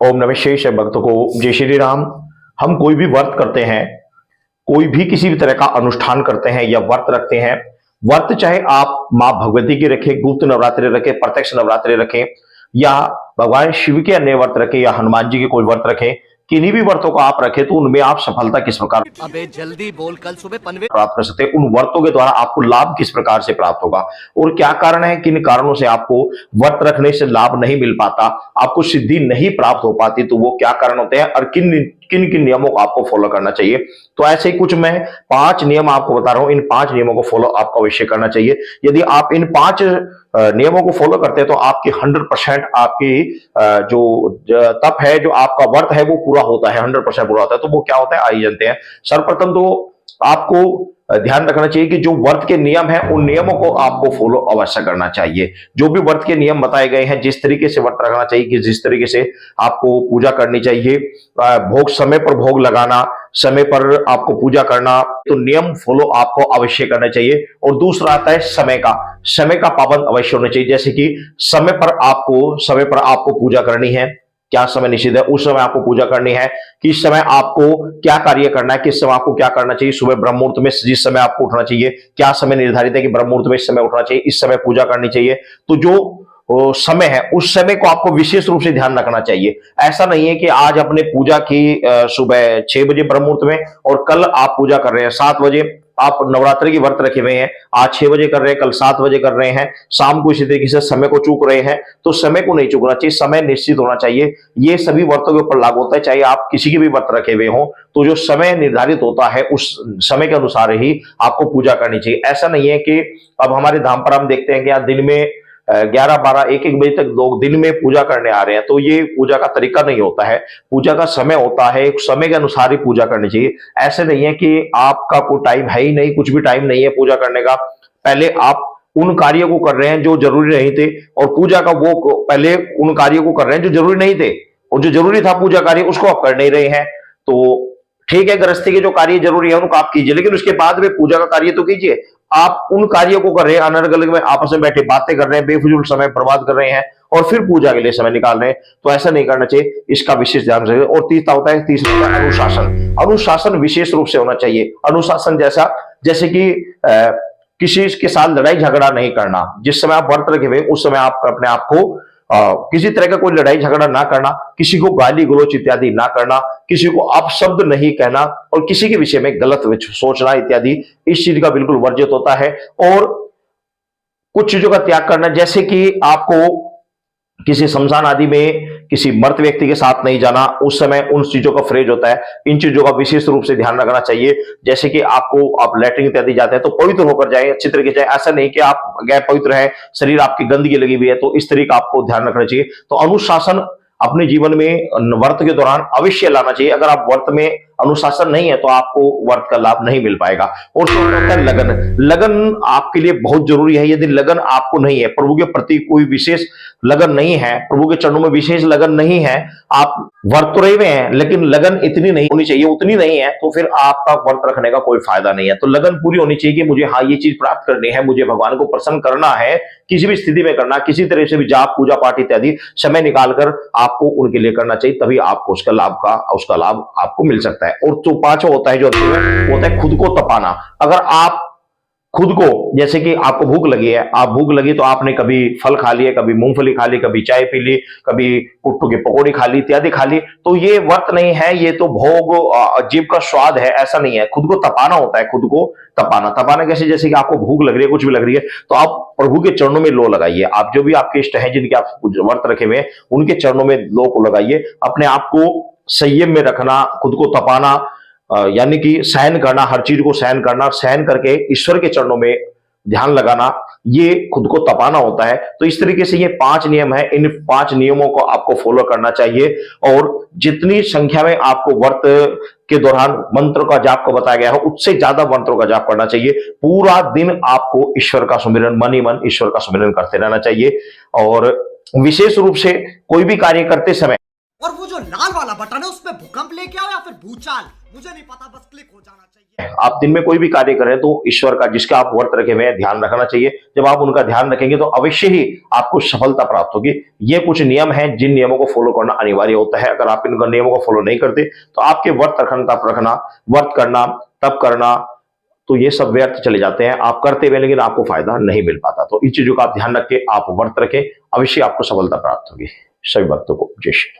ओम नमः शेष भक्तों को जय श्री राम। हम कोई भी व्रत करते हैं, कोई भी किसी भी तरह का अनुष्ठान करते हैं या व्रत रखते हैं। व्रत चाहे आप माँ भगवती की रखें, गुप्त नवरात्रि रखें, प्रत्यक्ष नवरात्रि रखें, या भगवान शिव के अन्य व्रत रखें, या हनुमान जी के कोई व्रत रखें, किन्हीं भी व्रतों को आप रखें तो उनमें आप सफलता किस प्रकार अबे जल्दी बोल, कल सुबह पनवे प्राप्त कर सकते हैं, उन व्रतों के द्वारा आपको लाभ किस प्रकार से प्राप्त होगा और क्या कारण है, किन कारणों से आपको व्रत रखने से लाभ नहीं मिल पाता, आपको सिद्धि नहीं प्राप्त हो पाती, तो वो क्या कारण होते हैं और किन किन किन नियमों को आपको फॉलो करना चाहिए। तो ऐसे ही कुछ मैं 5 नियम आपको बता रहा हूं, इन 5 नियमों को फॉलो आपको अवश्य करना चाहिए। यदि आप इन 5 नियमों को फॉलो करते हैं तो आपकी 100% आपकी जो तप है, जो आपका व्रत है वो पूरा होता है, 100% पूरा होता है। तो वो क्या होता है आइए जानते हैं। सर्वप्रथम तो आपको ध्यान रखना चाहिए कि जो व्रत के नियम है उन नियमों को आपको फॉलो अवश्य करना चाहिए। जो भी व्रत के नियम बताए गए हैं, जिस तरीके से व्रत रखना चाहिए, कि जिस तरीके से आपको पूजा करनी चाहिए, भोग समय पर भोग लगाना, समय पर आपको पूजा करना, तो नियम फॉलो आपको अवश्य करना चाहिए। और दूसरा आता है समय का पाबंद अवश्य होना चाहिए। जैसे कि समय पर आपको पूजा करनी है, क्या समय निश्चित है उस समय आपको पूजा करनी है, किस समय आपको क्या कार्य करना है, किस समय आपको क्या करना चाहिए, सुबह ब्रह्म मुहूर्त में जिस समय आपको उठना चाहिए, क्या समय निर्धारित है कि ब्रह्म मुहूर्त में इस समय उठना चाहिए, इस समय पूजा करनी चाहिए। तो जो समय है उस समय को आपको विशेष रूप से ध्यान रखना चाहिए। ऐसा नहीं है कि आज आपने पूजा की सुबह 6 बजे ब्रह्म मुहूर्त में और कल आप पूजा कर रहे हैं 7 बजे, आप नवरात्रि की व्रत रखे हुए हैं, आज 6 बजे कर रहे हैं, कल 7 बजे कर रहे हैं, शाम को इसी तरीके से समय को चूक रहे हैं। तो समय को नहीं चूकना चाहिए, समय निश्चित होना चाहिए। ये सभी व्रतों के ऊपर लागू होता है, चाहे आप किसी के भी व्रत रखे हुए हो, तो जो समय निर्धारित होता है उस समय के अनुसार ही आपको पूजा करनी चाहिए। ऐसा नहीं है कि अब हमारे धाम पर हम देखते हैं कि आज दिन में 11, 12, 1 बजे तक लोग दिन में पूजा करने आ रहे हैं, तो ये पूजा का तरीका नहीं होता है। पूजा का समय होता है, एक समय के अनुसार ही पूजा करनी चाहिए। ऐसे नहीं है कि आपका कोई टाइम है ही नहीं, कुछ भी टाइम नहीं है पूजा करने का, पहले आप उन कार्यों को कर रहे हैं जो जरूरी नहीं थे, और पूजा का वो पहले उन कार्यों को कर रहे हैं जो जरूरी नहीं थे, और जो जरूरी था पूजा कार्य उसको आप कर नहीं रहे हैं। तो ठीक है, गृहस्थी के जो कार्य जरूरी है उनको आप कीजिए, लेकिन उसके बाद में पूजा का कार्य तो कीजिए। आप उन कार्यों को कर रहे हैं, अनर्गल में आपस में बैठे बातें कर रहे हैं, बेफिजूल समय बर्बाद कर रहे हैं और फिर पूजा के लिए समय निकाल रहे हैं, तो ऐसा नहीं करना चाहिए। इसका विशेष ध्यान रखिए। और तीसरा होता है अनुशासन। अनुशासन विशेष रूप से होना चाहिए। अनुशासन जैसे कि किसी के साथ लड़ाई झगड़ा नहीं करना। जिस समय आप व्रत रखे हुए उस समय आप अपने आप को किसी तरह का कोई लड़ाई झगड़ा ना करना, किसी को गाली गलौज इत्यादि ना करना, किसी को अपशब्द नहीं कहना और किसी के विषय में गलत सोचना इत्यादि, इस चीज का बिल्कुल वर्जित होता है। और कुछ चीजों का त्याग करना, जैसे कि आपको किसी शमशान आदि में किसी मृत व्यक्ति के साथ नहीं जाना, उस समय उन चीजों का फ्रेज होता है, इन चीजों का विशेष रूप से ध्यान रखना चाहिए। जैसे कि आप लैट्रिन इत्यादि जाते हैं तो पवित्र होकर जाए, अच्छी तरीके से। ऐसा नहीं कि आप गैर पवित्र है, शरीर आपकी गंदगी लगी हुई है, तो इस तरीके का आपको ध्यान रखना चाहिए। तो अनुशासन अपने जीवन में व्रत के दौरान अवश्य लाना चाहिए। अगर आप व्रत में अनुशासन नहीं है तो आपको व्रत का लाभ नहीं मिल पाएगा। और होता है लगन आपके लिए बहुत जरूरी है। यदि लगन आपको नहीं है, प्रभु के प्रति कोई विशेष लगन नहीं है, प्रभु के चरणों में विशेष लगन नहीं है, आप व्रत तो रहे हुए हैं लेकिन लगन इतनी नहीं होनी चाहिए, उतनी नहीं है, तो फिर आपका व्रत रखने का कोई फायदा नहीं है। तो लगन पूरी होनी चाहिए कि मुझे ये चीज प्राप्त करनी है, मुझे भगवान को प्रसन्न करना है, किसी भी स्थिति में करना, किसी तरह से भी जाप पूजा पाठ इत्यादि समय निकालकर आपको उनके लिए करना चाहिए, तभी आपको उसका लाभ आपको मिल सकता है। और तो पांचवा होता है जो वो होता है खुद को तपाना। अगर आप खुद को, जैसे कि आपको भूख लगी है, आप भूख लगी तो आपने कभी फल खा लिए, कभी मूंगफली खा ली, कभी चाय पी ली, कभी कुट्टू की पकौड़ी खा ली इत्यादि खा ली, तो ये व्रत नहीं है, ये तो भोग जीभ का स्वाद है। ऐसा नहीं है, खुद को तपाना होता है। खुद को तपाना कैसे, जैसे कि आपको भूख लग रही है, कुछ भी लग रही है, तो आप प्रभु के चरणों में लो लगाइए। आप जो भी आपके इष्ट हैं, जिनके आप व्रत रखे हुए हैं, उनके चरणों में लो को लगाइए। अपने आप को संयम में रखना, खुद को तपाना, यानी कि सहन करना, हर चीज को सहन करना, सहन करके ईश्वर के चरणों में ध्यान लगाना, ये खुद को तपाना होता है। तो इस तरीके से ये 5 नियम है, इन 5 नियमों को आपको फॉलो करना चाहिए। और जितनी संख्या में आपको व्रत के दौरान मंत्र का जाप को बताया गया है, उससे ज्यादा मंत्रों का जाप करना चाहिए। पूरा दिन आपको ईश्वर का सुमिरन, मन ही मन ईश्वर का सुमिरन करते रहना चाहिए। और विशेष रूप से कोई भी कार्य करते समय, और वो जो लाल वाला बटन है उस पे भूकंप लेके आओ या फिर भूचाल, मुझे नहीं पता, बस क्लिक हो जाना चाहिए। आप दिन में कोई भी कार्य करें तो ईश्वर का, जिसका आप व्रत रखे हुए हैं, ध्यान रखना चाहिए। जब आप उनका ध्यान रखेंगे तो अवश्य ही आपको सफलता प्राप्त होगी। ये कुछ नियम हैं जिन नियमों को फॉलो करना अनिवार्य होता है। अगर आप इन नियमों को फॉलो नहीं करते तो आपके वर्त करना, तप करना, तो ये सब व्यर्थ चले जाते हैं। आप करते हुए लेकिन आपको फायदा नहीं मिल पाता। तो इन चीजों का आप ध्यान रख के आप वर्त रखें, अवश्य आपको सफलता प्राप्त होगी। सभी भक्तों को जय श्री